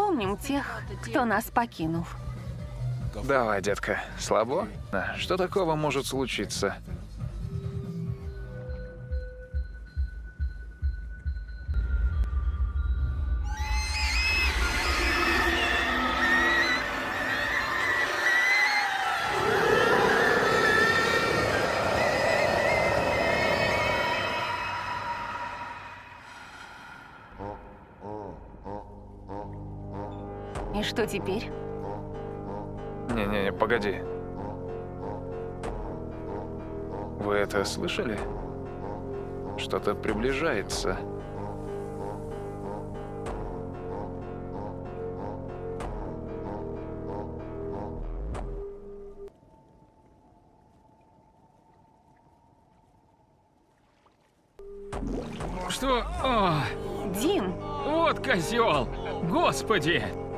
вспомним тех, кто нас покинул. Давай, детка, слабо? Что такого может случиться? И что теперь? Не-не-не, погоди. Вы это слышали? Что-то приближается. Что? О, Дин! вот козел! Господи!